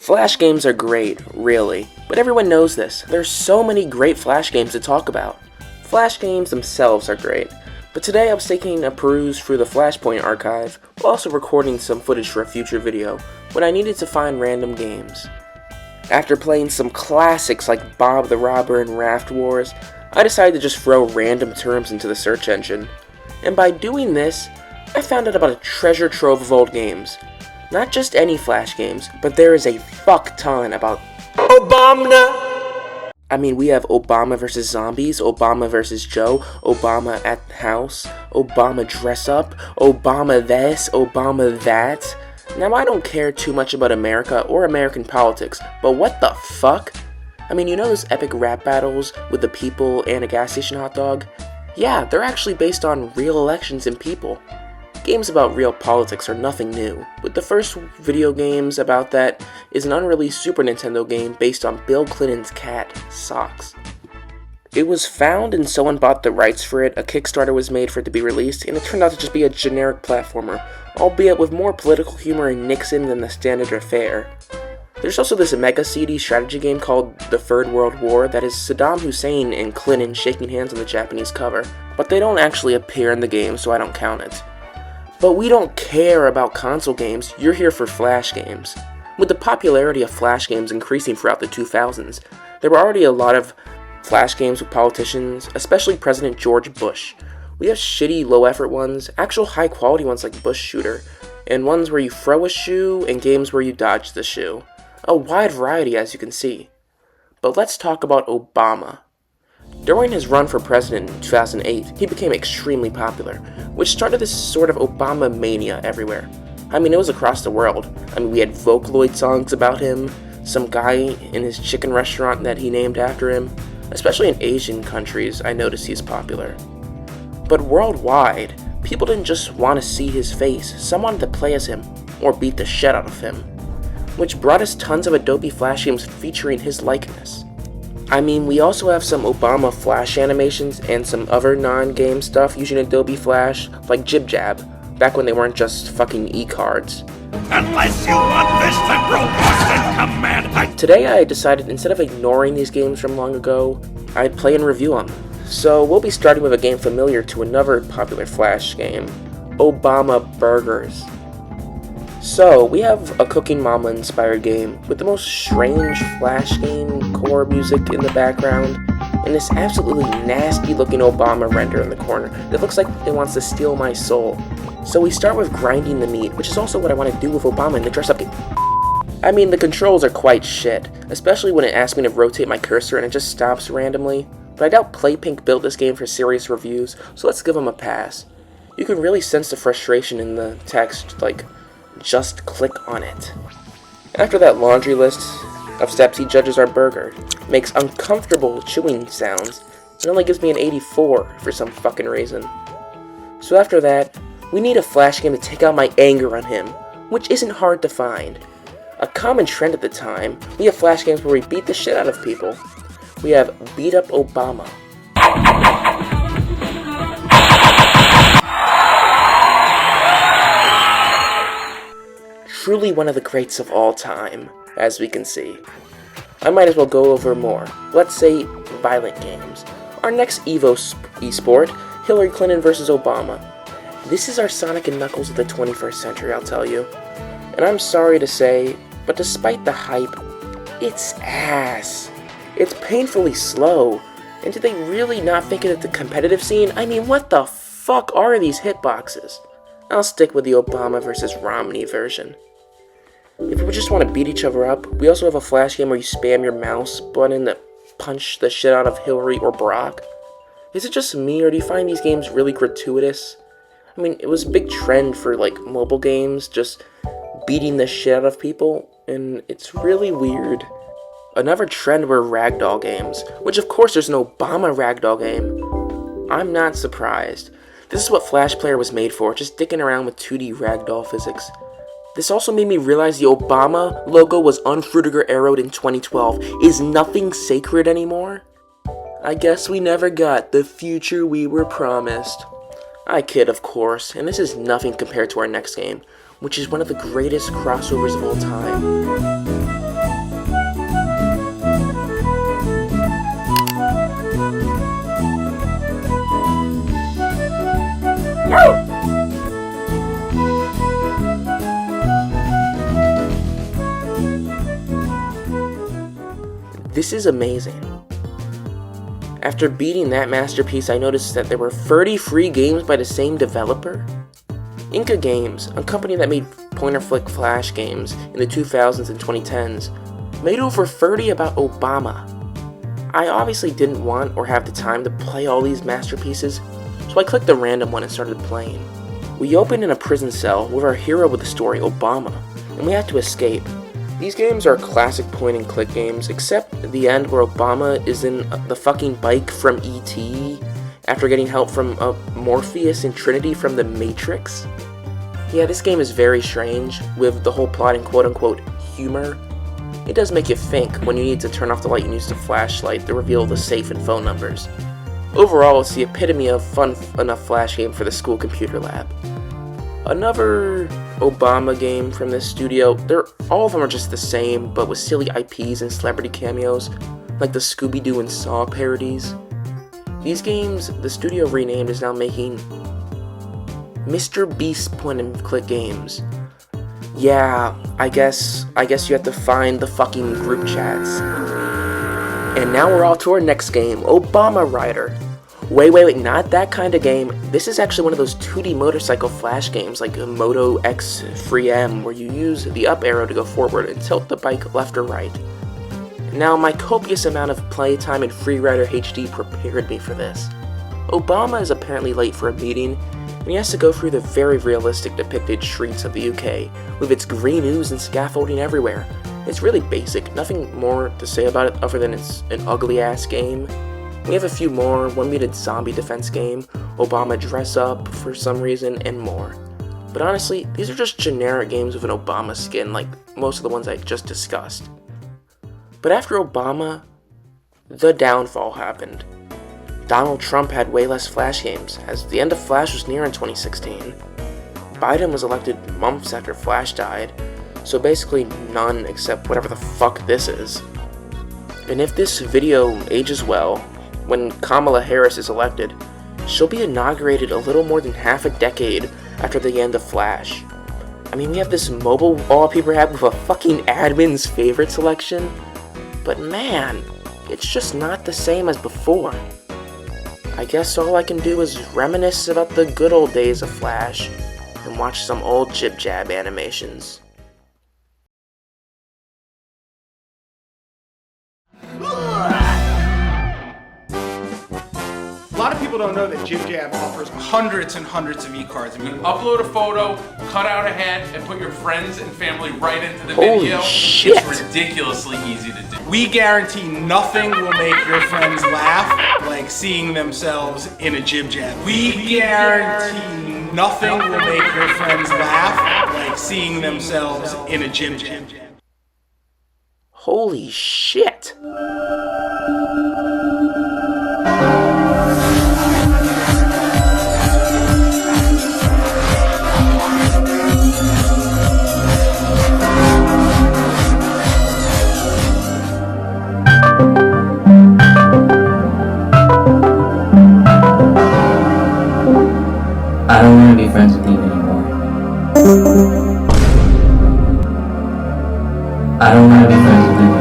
Flash games are great, really, but everyone knows this. There's so many great Flash games to talk about. Flash games themselves are great, but today I was taking a peruse through the Flashpoint archive, while also recording some footage for a future video, when I needed to find random games. After playing some classics like Bob the Robber and Raft Wars, I decided to just throw random terms into the search engine. And by doing this, I found out about a treasure trove of old games. Not just any Flash games, but there is a fuck ton about Obama. I mean, we have Obama vs. Zombies, Obama vs. Joe, Obama at the house, Obama dress up, Obama this, Obama that. Now, I don't care too much about America or American politics, but what the fuck? I mean, you know those epic rap battles with the people and a gas station hot dog? Yeah, they're actually based on real elections and people. Games about real politics are nothing new, but the first video games about that is an unreleased Super Nintendo game based on Bill Clinton's cat, Socks. It was found and someone bought the rights for it, a Kickstarter was made for it to be released, and it turned out to just be a generic platformer, albeit with more political humor and Nixon than the standard affair. There's also this mega seedy strategy game called The Third World War that is Saddam Hussein and Clinton shaking hands on the Japanese cover, but they don't actually appear in the game, so I don't count it. But we don't care about console games, you're here for Flash games. With the popularity of Flash games increasing throughout the 2000s, there were already a lot of Flash games with politicians, especially President George Bush. We have shitty low-effort ones, actual high-quality ones like Bush Shooter, and ones where you throw a shoe, and games where you dodge the shoe. A wide variety, as you can see. But let's talk about Obama. During his run for president in 2008, he became extremely popular, which started this sort of Obama mania everywhere. I mean, it was across the world. I mean, we had Vocaloid songs about him, some guy in his chicken restaurant that he named after him. Especially in Asian countries, I noticed he's popular. But worldwide, people didn't just want to see his face, some wanted to play as him, or beat the shit out of him. Which brought us tons of Adobe Flash games featuring his likeness. I mean, we also have some Obama Flash animations and some other non-game stuff using Adobe Flash, like Jib Jab, back when they weren't just fucking e-cards. Unless you want this to robust and command. Today I decided instead of ignoring these games from long ago, I'd play and review them. So we'll be starting with a game familiar to another popular Flash game, Obama Burgers. So, we have a Cooking Mama inspired game with the most strange Flash game core music in the background, and this absolutely nasty looking Obama render in the corner that looks like it wants to steal my soul. So we start with grinding the meat, which is also what I want to do with Obama in the dress up game. I mean, the controls are quite shit, especially when it asks me to rotate my cursor and it just stops randomly, but I doubt Playpink built this game for serious reviews, so let's give them a pass. You can really sense the frustration in the text, like, just click on it. After that laundry list of steps he judges our burger, makes uncomfortable chewing sounds, and only gives me an 84 for some fucking reason. So after that, we need a Flash game to take out my anger on him, which isn't hard to find. A common trend at the time, we have Flash games where we beat the shit out of people. We have Beat Up Obama. Truly one of the greats of all time, as we can see. I might as well go over more. Let's say violent games. Our next Evo esport, Hillary Clinton vs. Obama. This is our Sonic and Knuckles of the 21st century, I'll tell you. And I'm sorry to say, but despite the hype, it's ass. It's painfully slow. And did they really not think it at the competitive scene? I mean, what the fuck are these hitboxes? I'll stick with the Obama vs. Romney version. If we just want to beat each other up, we also have a Flash game where you spam your mouse button to punch the shit out of Hillary or Barack. Is it just me, or do you find these games really gratuitous? I mean, it was a big trend for, like, mobile games, just beating the shit out of people, and it's really weird. Another trend were ragdoll games, which of course there's an Obama ragdoll game. I'm not surprised. This is what Flash Player was made for, just dicking around with 2D ragdoll physics. This also made me realize the Obama logo was unfruitiger arrowed in 2012. Is nothing sacred anymore? I guess we never got the future we were promised. I kid, of course, and this is nothing compared to our next game, which is one of the greatest crossovers of all time. This is amazing. After beating that masterpiece, I noticed that there were 30 free games by the same developer. Inca Games, a company that made point-and-click flash games in the 2000s and 2010s, made over 30 about Obama. I obviously didn't want or have the time to play all these masterpieces, so I clicked a random one and started playing. We opened in a prison cell with our hero with the story, Obama, and we had to escape. These games are classic point-and-click games, except the end where Obama is in the fucking bike from E.T. after getting help from Morpheus and Trinity from The Matrix. Yeah, this game is very strange, with the whole plot and quote-unquote humor. It does make you think when you need to turn off the light and use the flashlight to reveal the safe and phone numbers. Overall, it's the epitome of fun enough flash game for the school computer lab. Another Obama game from this studio, all of them are just the same, but with silly IPs and celebrity cameos, like the Scooby-Doo and Saw parodies. These games, the studio renamed is now making Mr. Beast point-and-click games. Yeah, I guess you have to find the fucking group chats. And now we're on to our next game, Obama Rider. Wait, not that kind of game. This is actually one of those 2D motorcycle flash games like Moto X Free M, where you use the up arrow to go forward and tilt the bike left or right. Now, my copious amount of playtime in Free Rider HD prepared me for this. Obama is apparently late for a meeting, and he has to go through the very realistic depicted streets of the UK, with its green ooze and scaffolding everywhere. It's really basic, nothing more to say about it other than it's an ugly-ass game. We have a few more, one needed zombie defense game, Obama Dress Up for some reason, and more. But honestly, these are just generic games with an Obama skin like most of the ones I just discussed. But after Obama, the downfall happened. Donald Trump had way less Flash games, as the end of Flash was near in 2016. Biden was elected months after Flash died, so basically none except whatever the fuck this is. And if this video ages well, when Kamala Harris is elected, she'll be inaugurated a little more than half a decade after the end of Flash. I mean, we have this mobile wallpaper app with a fucking admin's favorite selection, but man, it's just not the same as before. I guess all I can do is reminisce about the good old days of Flash and watch some old jib-jab animations. A lot of people don't know that JibJab offers hundreds and hundreds of e-cards. You can upload a photo, cut out a head, and put your friends and family right into the Holy video. shit. It's ridiculously easy to do. We guarantee nothing will make your friends laugh like seeing themselves in a JibJab. We guarantee nothing will make your friends laugh like seeing themselves in a JibJab. Holy shit! I don't want to be friends with you anymore. I don't want to be friends with you anymore.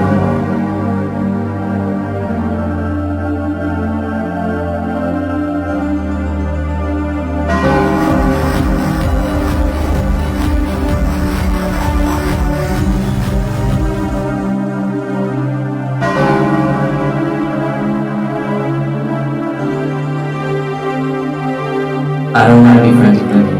I don't want to be friends with you anymore.